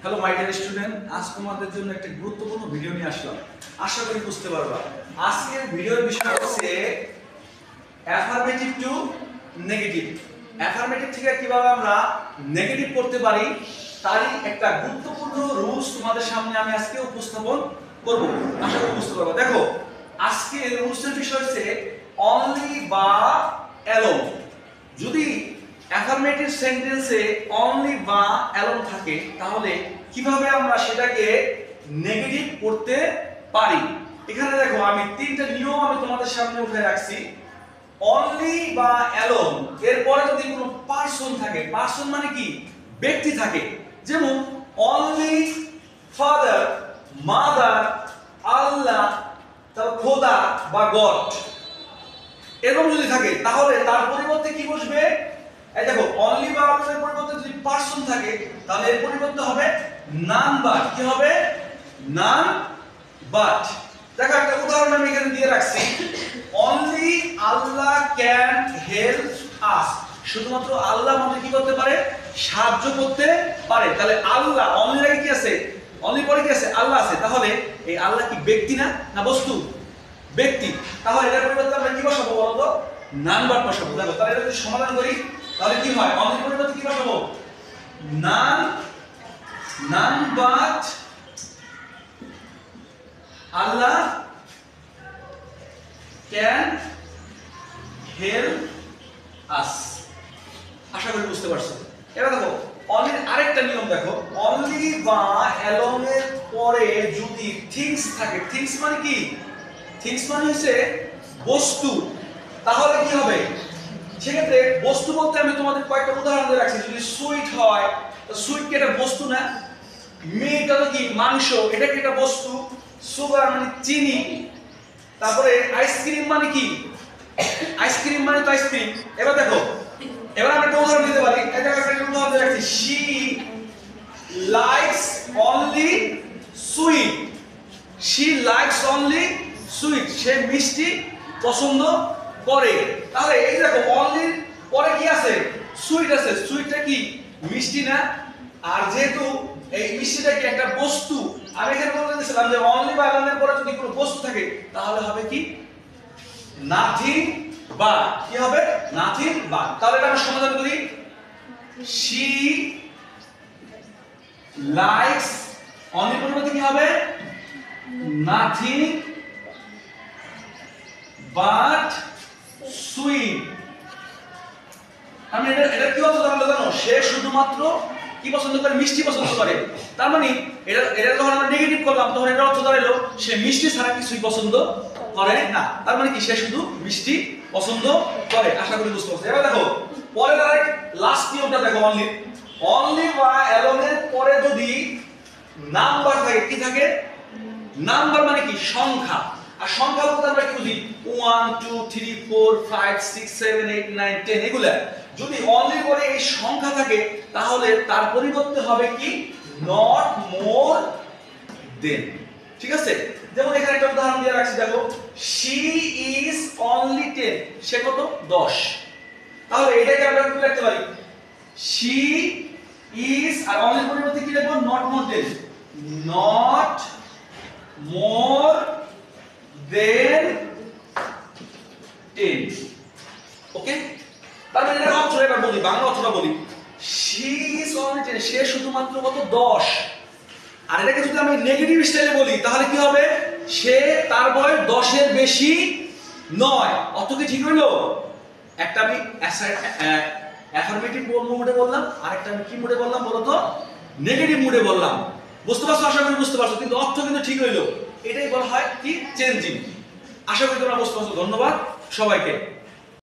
Hello my dear student, আজ তোমাদের জন্য একটা গুরুত্বপূর্ণ ভিডিও নিয়ে আসলাম। আশা করি বুঝতে পারবা। আজকের ভিডিওর বিষয় হচ্ছে অ্যাফারমেটিভ টু নেগেটিভ। অ্যাফারমেটিভ থেকে কিভাবে আমরা নেগেটিভ করতে পারি তারই একটা গুরুত্বপূর্ণ রুলস তোমাদের সামনে আমি আজকে উপস্থাপন করব। আশা করি বুঝতে পারবা। দেখো, আজকের রুলসের বিষয় হচ্ছে অনলি বা অ্যালোন। যদি অ্যাফারমেটিভ সেন্টেন্সে অনলি বা অ্যালোন থাকে তাহলে কিভাবে আমরা সেটাকে নেগেটিভ করতে পারি। এখানে দেখো, আমি তিনটা নিয়ম আমি তোমাদের সামনে উঠে রাখছি। অনলি বা অ্যালোন এরপরে যদি কোনো পারসন থাকে, পারসন মানে কি ব্যক্তি থাকে, যেমন অনলি ফাদার, মাদার, আল্লাহ, তারপর খোদা বা গড, এরকম যদি থাকে তাহলে তার পরিবর্তে কি বসবে? এই দেখো, অনলি বা অ্যালোনের পরিবর্তে যদি পারসন থাকে তাহলে এর পরিবর্তে হবে নান বাট। কি হবে? None but. দেখো, একটা উদাহরণ আমি এখানে দিয়ে রাখছি। অনলি আল্লাহ ক্যান হেল্প আস। শুধুমাত্র আল্লাহ আমাদের কি করতে পারে? সাহায্য করতে পারে। তাহলে আল্লাহ, অনলি আগে কি আছে? অনলি পরে কি আছে? আল্লাহ আছে। তাহলে এই আল্লাহ কি ব্যক্তি না বস্তু? ব্যক্তি। তাহলে এটার পরিবর্তে আমরা কি বসাবো বলতো? নান বাট বসাবো। দেখো, তাহলে এটা যদি সমাধান করি তাহলে কি হয়? অনলি পরিবর্তে কি বসাবো? None but Allah can help us. আশা করি বুঝতে পারছো। এবার দেখো, অনলির আরেকটা নিয়ম দেখো। অনলি বা অ্যালোনের পরে যদি থিংস থাকে, থিংস মানে কি? থিংস মানে হচ্ছে বস্তু। তাহলে কি হবে? সেক্ষেত্রে বস্তু বলতে আমি তোমাদের কয়েকটা উদাহরণ দিয়ে রাখছি। যদি সুইট হয়, তো সুইট কি একটা বস্তু না? মিট হলো কি? মাংস, এটা কি একটা বস্তু? সুগার মানে চিনি। তারপরে আইসক্রিম মানে কি? আইসক্রিম মানে তো আইসক্রিম। এবার দেখো, এবার আমরা একটা উদাহরণ দিতে পারি। এটা একটা উদাহরণ দিয়ে রাখছি। She likes only sweet. She likes only sweet. সে মিষ্টি পছন্দ করে। তাহলে এই দেখো, অনলির পরে কি আছে? সুইট আছে। সুইটটা কি? মিষ্টি না? আর যেহেতু এই মিষ্টিটা কি একটা বস্তু, আমি এখানে বলতে চাইছিলাম যে অনলি বা অ্যালোনের পরে যদি কোনো বস্তু থাকে তাহলে হবে কি? Nothing but. কি হবে? Nothing but. তাহলে এটা আমরা সমাধান করি। শি লাইকস, অনলি পরিবর্তে কি হবে? Nothing but sweet. আমি এটা কি অর্থ দাঁড়ালো জানো? সে শুধুমাত্র কি পছন্দ করে? মিষ্টি পছন্দ করে। তার মানে এটা যখন আমরা নেগেটিভ করলাম তখন এর অর্থ দাঁড়ালো সে মিষ্টি ছাড়া কিছুই পছন্দ করে না। তার মানে কি? সে শুধু মিষ্টি পছন্দ করে। আশা করি বুঝতে পারছো। এবার দেখো, পরের আরেক লাস্ট নিয়মটা দেখো। অনলি বা অ্যালোনের পরে যদি নাম্বার থাকে, কি থাকে? নাম্বার মানে কি? সংখ্যা। আর সংখ্যা বলতে আমরা কি বুঝি? 1 2 3 4 5 6 7 8 9 10 এগুলা। যদি অনলি পরে এই সংখ্যা থাকে তাহলে তার পরিবর্তে হবে কি? নট মোর দেন। ঠিক আছে? যেমন এখানে একটা উদাহরণ দিয়ে রাখছি দেখো। She is only 10। সে কত? 10। তাহলে এটাকে আমরা কি লিখতে পারি? শি ইজ, আর অনলির পরিবর্তে কি লিখব? Not more than. Not more than 10। Okay? তাহলে এর অর্থটা এবার বলি, বাংলা অর্থটা বলি। She is only 10। সে শুধুমাত্র কত? 10। আর এটাকে যদি আমি নেগেটিভ স্টাইলে বলি তাহলে কি হবে? সে, তার বয়স 10 এর বেশি নয়। অর্থ কি ঠিক হইলো? একটা আমি অ্যাফারমেটিভ মোডে বললাম, আরেকটা আমি কি মোডে বললাম বলো তো? নেগেটিভ মোডে বললাম। বুঝতে পারছো? আশা করি বুঝতে পারছো। কিন্তু অর্থ কিন্তু ঠিক হইলো। এটাই বলা হয় কি? চেঞ্জিং। আশা করি তোমরা বুঝতে পারছো। ধন্যবাদ সবাইকে।